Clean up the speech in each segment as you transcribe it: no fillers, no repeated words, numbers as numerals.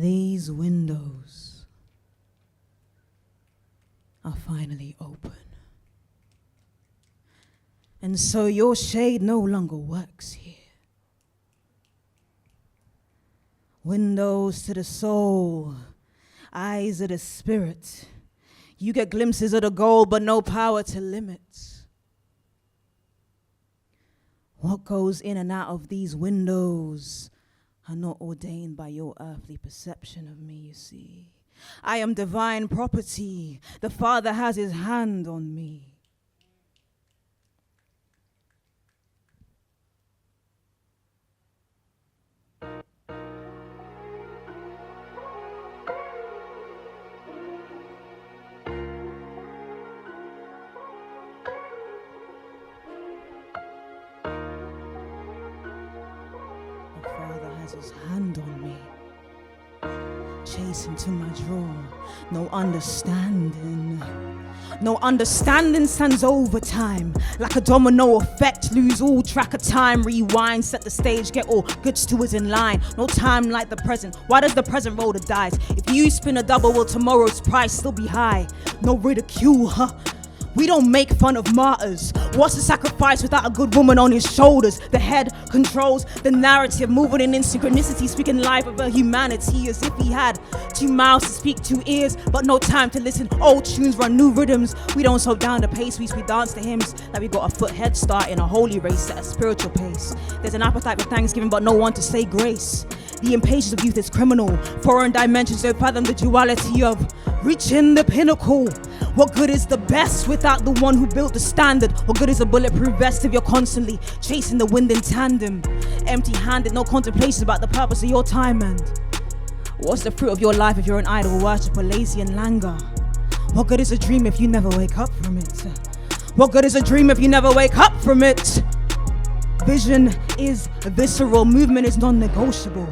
These windows are finally open. And so your shade no longer works here. Windows to the soul, eyes of the spirit. You get glimpses of the gold, but no power to limit. What goes in and out of these windows are not ordained by your earthly perception of me, you see. I am divine property. The Father has his hand on me. His hand on me, chasing to my drawer. No understanding stands over time, like a domino effect. Lose all track of time, rewind, set the stage, get all goods to us in line. No time like the present. Why does the present roll the dice? If you spin a double, will tomorrow's price still be high? No ridicule, huh? We don't make fun of martyrs. What's the sacrifice without a good woman on his shoulders? The head controls the narrative, moving in synchronicity, speaking life about humanity as if he had 2 mouths to speak, 2 ears, but no time to listen. Old tunes run new rhythms. We don't slow down the pace, we dance to hymns like we got a foot head start in a holy race at a spiritual pace. There's an appetite for thanksgiving, but no one to say grace. The impatience of youth is criminal. Foreign dimensions don't fathom the duality of reaching the pinnacle. What good is the best without the one who built the standard? What good is a bulletproof vest if you're constantly chasing the wind in tandem? Empty-handed, no contemplations about the purpose of your time, and what's the fruit of your life if you're an idol worshiper, lazy and languor? What good is a dream if you never wake up from it? What good is a dream if you never wake up from it? Vision is visceral, movement is non-negotiable.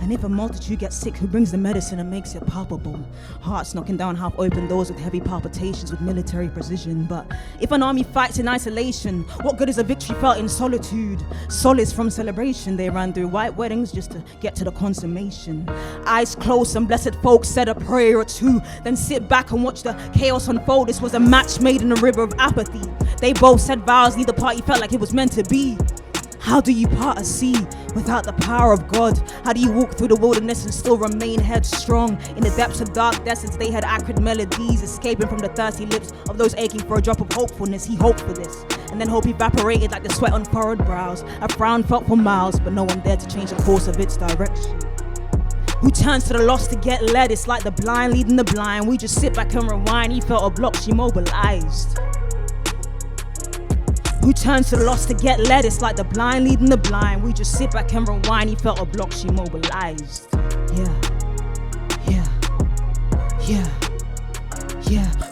And if a multitude gets sick, who brings the medicine and makes it palpable? Hearts knocking down half-open doors with heavy palpitations with military precision. But if an army fights in isolation, what good is a victory felt in solitude? Solace from celebration. They ran through white weddings just to get to the consummation. Eyes closed, some blessed folks said a prayer or two, then sit back and watch the chaos unfold. This was a match made in a river of apathy. They both said vows, neither party felt like it was meant to be. How do you part a sea without the power of God? How do you walk through the wilderness and still remain headstrong? In the depths of dark deserts, they had acrid melodies escaping from the thirsty lips of those aching for a drop of hopefulness. He hoped for this, and then hope evaporated like the sweat on furrowed brows. A frown felt for miles, but no one dared to change the course of its direction. Who turns to the lost to get led? It's like the blind leading the blind. We just sit back and rewind. He felt a block, she mobilized. Who turns to the lost to get led? It's like the blind leading the blind. We just sit back and rewind. He felt a block, she mobilized. Yeah.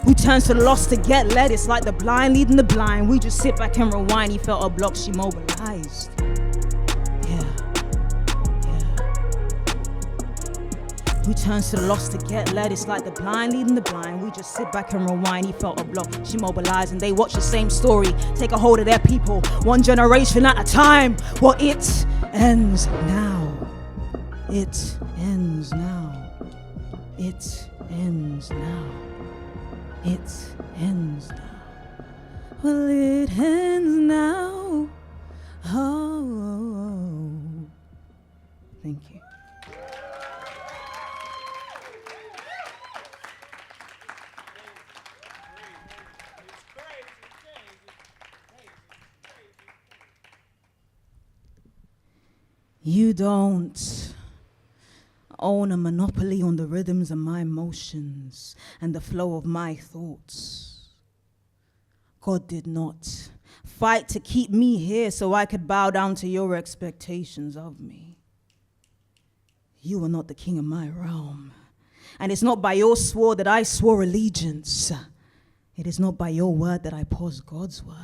Who turns to the lost to get led? It's like the blind leading the blind. We just sit back and rewind. He felt a block, she mobilized. Who turns to the lost to get led? It's like the blind leading the blind. We just sit back and rewind. He felt a block, she mobilized, and they watch the same story take a hold of their people, one generation at a time. Well, it ends now. It ends now. It ends now. It ends now. Well, it ends now. Oh. Thank you. You don't own a monopoly on the rhythms of my emotions and the flow of my thoughts. God did not fight to keep me here so I could bow down to your expectations of me. You are not the king of my realm. And it's not by your sword that I swore allegiance. It is not by your word that I pause God's work.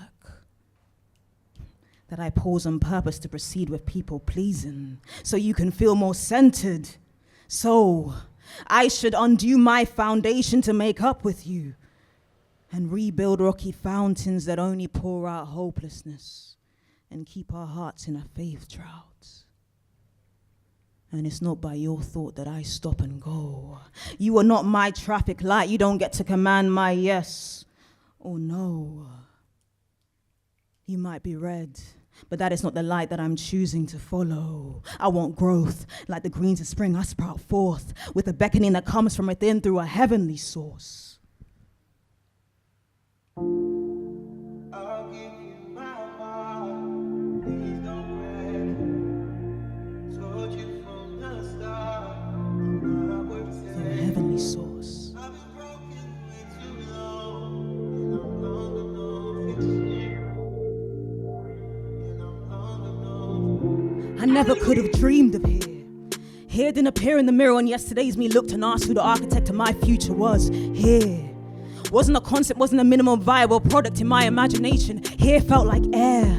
That I pause on purpose to proceed with people pleasing, so you can feel more centered. So I should undo my foundation to make up with you and rebuild rocky fountains that only pour out hopelessness and keep our hearts in a faith drought. And it's not by your thought that I stop and go. You are not my traffic light. You don't get to command my yes or no. You might be red, but that is not the light that I'm choosing to follow. I want growth. Like the greens of spring, I sprout forth with a beckoning that comes from within through a heavenly source. I'll give you my heart. Please don't break. Told you from the start. From a heavenly source. I've been broken way too long. And I'm long enough fixing. And I'm long enough. I never could have dreamed of here. Here didn't appear in the mirror on yesterday's me looked and asked who the architect of my future was. Here. Wasn't a concept, wasn't a minimum viable product in my imagination. Here felt like air,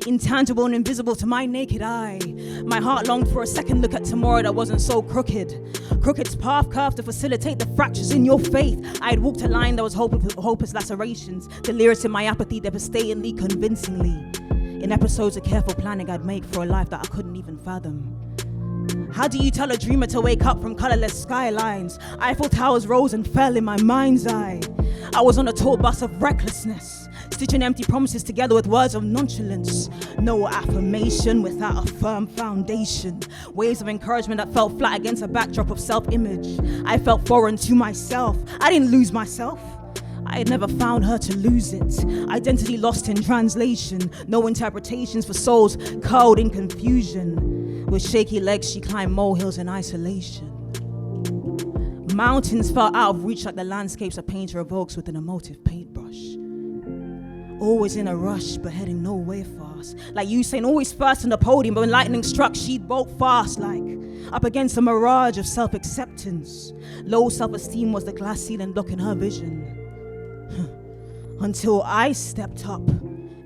intangible and invisible to my naked eye. My heart longed for a second look at tomorrow that wasn't so crooked. Crooked's path curved to facilitate the fractures in your faith. I had walked a line that was hopeless lacerations, delirious in my apathy, devastatingly, convincingly. In episodes of careful planning I'd make for a life that I couldn't even fathom. How do you tell a dreamer to wake up from colorless skylines? Eiffel Towers rose and fell in my mind's eye. I was on a tour bus of recklessness, stitching empty promises together with words of nonchalance. No affirmation without a firm foundation. Waves of encouragement that felt flat against a backdrop of self-image. I felt foreign to myself. I didn't lose myself. I had never found her to lose it. Identity lost in translation. No interpretations for souls curled in confusion. With shaky legs, she climbed molehills in isolation. Mountains fell out of reach like the landscapes a painter evokes with an emotive paintbrush. Always in a rush, but heading nowhere fast. Like Usain, always first on the podium, but when lightning struck, she'd bolt fast, like up against a mirage of self-acceptance. Low self-esteem was the glass ceiling blocking her vision. Until I stepped up.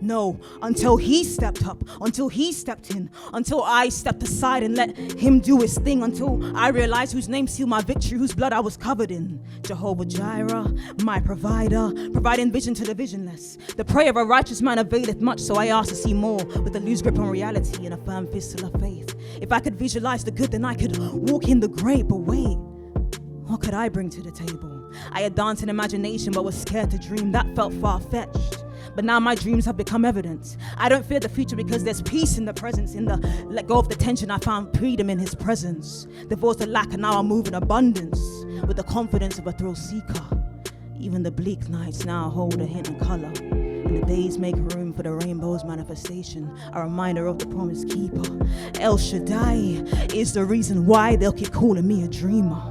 No, until he stepped up, until he stepped in, until I stepped aside and let him do his thing, until I realized whose name sealed my victory, whose blood I was covered in. Jehovah Jireh, my provider, providing vision to the visionless. The prayer of a righteous man availeth much, so I asked to see more with a loose grip on reality and a firm fist of faith. If I could visualize the good, then I could walk in the great, but wait, what could I bring to the table? I had danced in imagination, but was scared to dream. That felt far-fetched. But now my dreams have become evident. I don't fear the future because there's peace in the presence. In the let go of the tension, I found freedom in his presence. Divorced the lack, and now I move in abundance with the confidence of a thrill seeker. Even the bleak nights now hold a hint of color, and the days make room for the rainbow's manifestation. A reminder of the promise keeper. El Shaddai is the reason why they'll keep calling me a dreamer.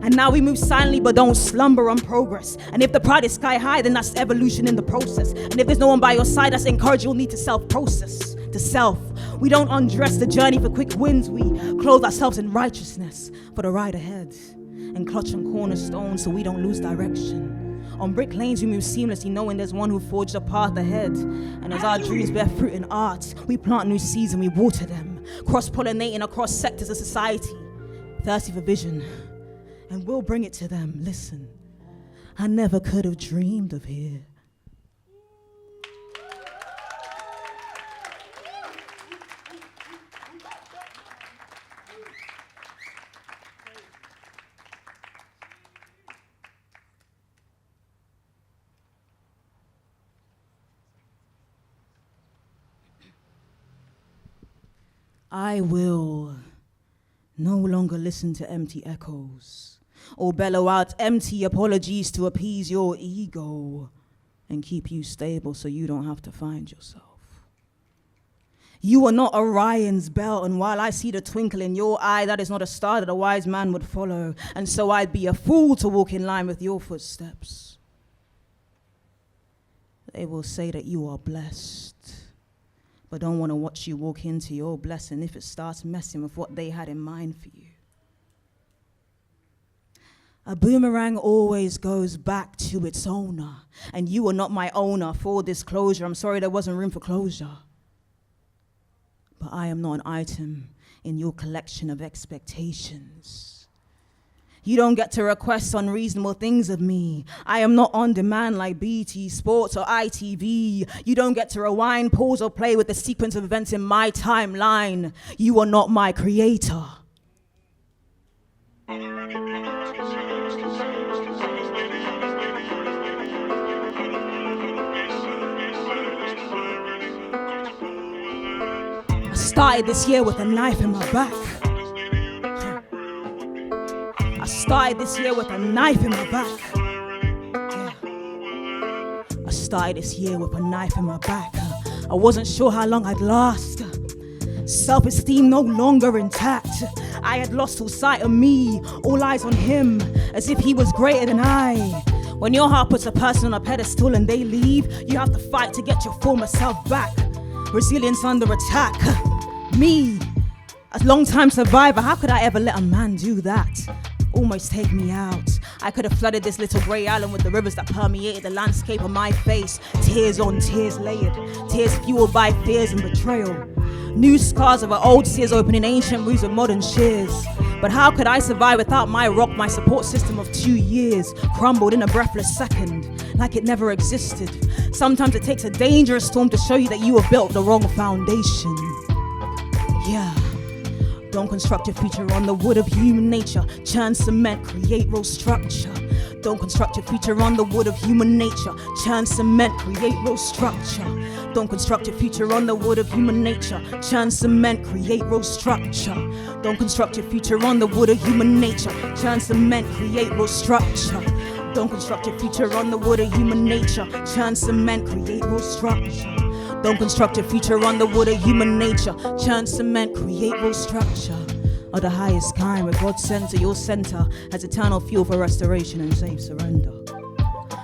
And now we move silently but don't slumber on progress. And if the pride is sky high, then that's evolution in the process. And if there's no one by your side, that's encouraged, you'll need to self-process. To self. We don't undress the journey for quick wins. We clothe ourselves in righteousness for the ride ahead. And clutch on cornerstones so we don't lose direction. On brick lanes we move seamlessly, knowing there's one who forged a path ahead. And as our dreams bear fruit in art, we plant new seeds and we water them. Cross-pollinating across sectors of society. Thirsty for vision. And we'll bring it to them. Listen, I never could have dreamed of here. I will no longer listen to empty echoes or bellow out empty apologies to appease your ego and keep you stable so you don't have to find yourself. You are not Orion's belt, and while I see the twinkle in your eye, that is not a star that a wise man would follow, and so I'd be a fool to walk in line with your footsteps. They will say that you are blessed, but don't want to watch you walk into your blessing if it starts messing with what they had in mind for you. A boomerang always goes back to its owner, and you are not my owner. Full disclosure, I'm sorry there wasn't room for closure. But I am not an item in your collection of expectations. You don't get to request unreasonable things of me. I am not on demand like BT Sports or ITV. You don't get to rewind, pause, or play with the sequence of events in my timeline. You are not my creator. I started this year with a knife in my back. I started this year with a knife in my back. Yeah. I started this year with a knife in my back. I wasn't sure how long I'd last. Self-esteem no longer intact. I had lost all sight of me, all eyes on him, as if he was greater than I. When your heart puts a person on a pedestal and they leave, you have to fight to get your former self back. Resilience under attack. Me, a long-time survivor, how could I ever let a man do that? Almost take me out. I could have flooded this little grey island with the rivers that permeated the landscape of my face. Tears on tears layered, tears fueled by fears and betrayal. New scars of an old sears opening ancient wounds with modern shears. But how could I survive without my rock, my support system of 2 years, crumbled in a breathless second, like it never existed? Sometimes it takes a dangerous storm to show you that you have built the wrong foundation. Yeah. Don't construct your future on the wood of human nature. Churn cement, create real structure. Don't construct your future on the wood of human nature. Churn cement, create real structure. Don't construct your future on the wood of human nature. Churn cement, create real structure. Don't construct your future on the wood of human nature. Churn cement, create real structure. Don't construct your future on the wood of human nature. Churn cement, create real structure. Don't construct your future on the wood of human nature. Churn cement, create real structure. Of the highest kind, where God's center, your center, has eternal fuel for restoration and safe surrender.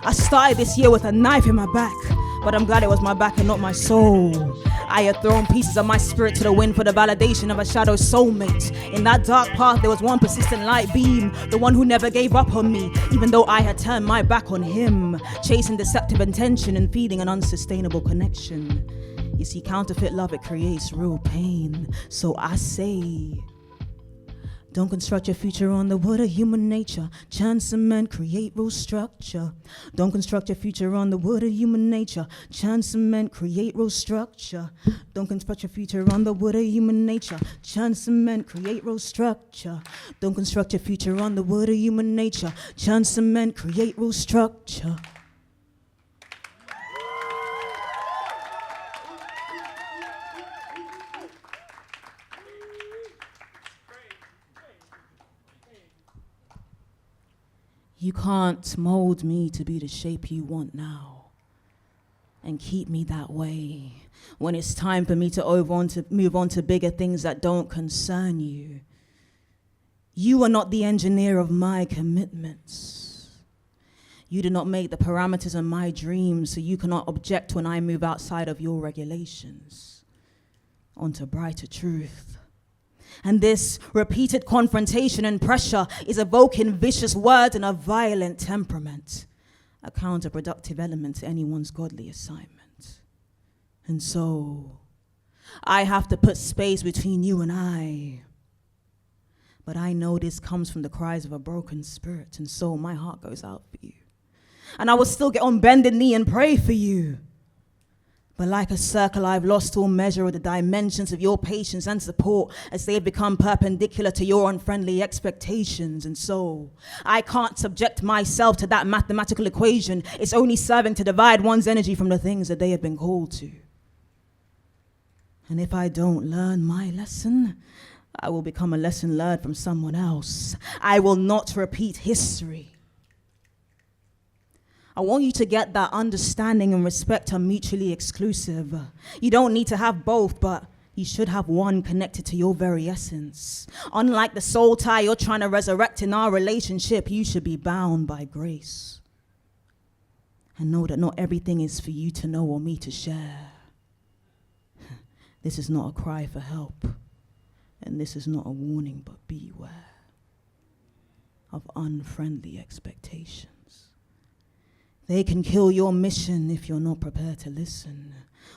I started this year with a knife in my back, but I'm glad it was my back and not my soul. I had thrown pieces of my spirit to the wind for the validation of a shadow soulmate. In that dark path, there was one persistent light beam, the one who never gave up on me, even though I had turned my back on him, chasing deceptive intention and feeding an unsustainable connection. You see, counterfeit love, it creates real pain. So I say, don't construct your future on the wood of human nature. Churn cement, create real structure. Don't construct your future on the wood of human nature. Churn cement, create real structure. Don't construct your future on the wood of human nature. Churn cement, create real structure. Don't construct your future on the wood of human nature. Churn cement, create real structure. You can't mold me to be the shape you want now and keep me that way when it's time for me to move on to bigger things that don't concern you. You are not the engineer of my commitments. You do not make the parameters of my dreams, so you cannot object when I move outside of your regulations onto brighter truth. And this repeated confrontation and pressure is evoking vicious words and a violent temperament, a counterproductive element to anyone's godly assignment. And so, I have to put space between you and I. But I know this comes from the cries of a broken spirit, and so my heart goes out for you. And I will still get on bended knee and pray for you. But like a circle, I've lost all measure of the dimensions of your patience and support as they have become perpendicular to your unfriendly expectations. And so I can't subject myself to that mathematical equation. It's only serving to divide one's energy from the things that they have been called to. And if I don't learn my lesson, I will become a lesson learned from someone else. I will not repeat history. I want you to get that understanding and respect are mutually exclusive. You don't need to have both, but you should have one connected to your very essence. Unlike the soul tie you're trying to resurrect in our relationship, you should be bound by grace. And know that not everything is for you to know or me to share. This is not a cry for help. And this is not a warning, but beware of unfriendly expectations. They can kill your mission if you're not prepared to listen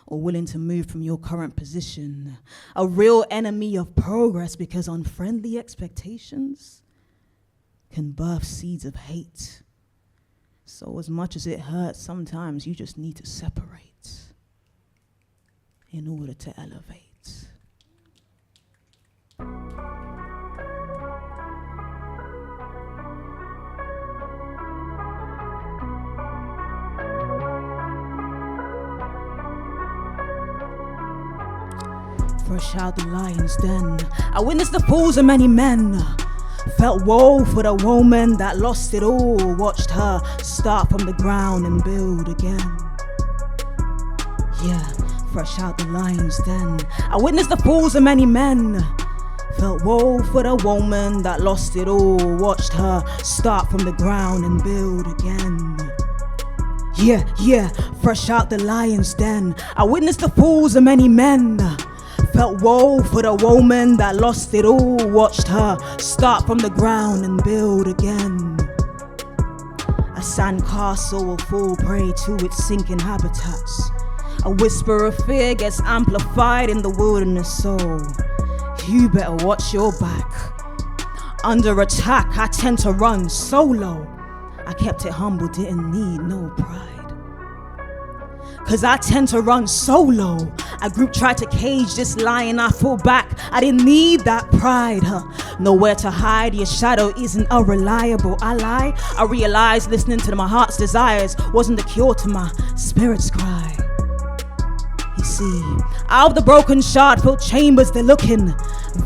or willing to move from your current position. A real enemy of progress, because unfriendly expectations can birth seeds of hate. So as much as it hurts, sometimes you just need to separate in order to elevate. Fresh out the lion's den, I witnessed the falls of many men. Felt woe for the woman that lost it all. Watched her start from the ground and build again. Yeah, fresh out the lion's den, I witnessed the falls of many men. Felt woe for the woman that lost it all. Watched her start from the ground and build again. Yeah, fresh out the lion's den, I witnessed the falls of many men. Felt woe for the woman that lost it all. Watched her start from the ground and build again. A sandcastle will fall prey to its sinking habitats. A whisper of fear gets amplified in the wilderness, so you better watch your back. Under attack, I tend to run solo. I kept it humble, didn't need no pride. Cause I tend to run solo. A group tried to cage this lion, I fall back. I didn't need that pride, nowhere to hide. Your shadow isn't a reliable ally. I realized listening to my heart's desires wasn't the cure to my spirit's cry. You see, out of the broken shard-filled chambers they're looking.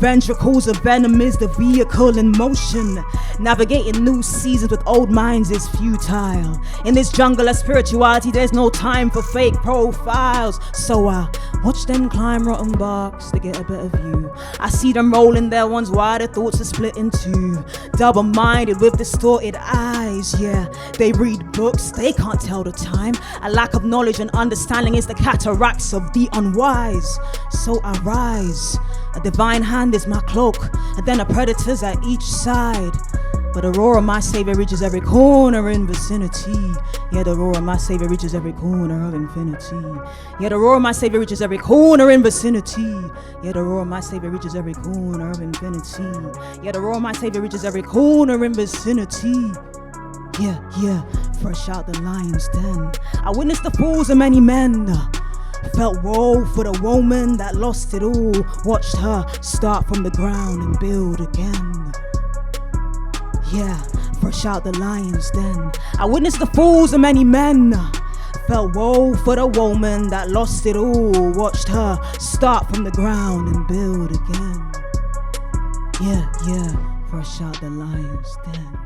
Ventricles of venom is the vehicle in motion. Navigating new seasons with old minds is futile. In this jungle of spirituality, there's no time for fake profiles. So I watch them climb rotten barks to get a better view. I see them rolling their ones while their thoughts are split in two. Double-minded with distorted eyes, yeah. They read books, they can't tell the time. A lack of knowledge and understanding is the cataracts of the unwise. So I rise. A divine hand is my cloak, and then a predator's at each side. But the roar of my savior reaches every corner in vicinity. Yeah, the roar of my savior reaches every corner of infinity. Yeah, the roar of my savior reaches every corner in vicinity. Yeah, the roar of my savior reaches every corner of infinity. Yeah, the roar of my savior reaches every corner in vicinity. Yeah, fresh out the lion's den, I witnessed the falls of many men. Felt woe for the woman that lost it all. Watched her start from the ground and build again. Yeah, fresh out the lion's den, I witnessed the falls of many men. Felt woe for the woman that lost it all. Watched her start from the ground and build again. Yeah, fresh out the lion's den.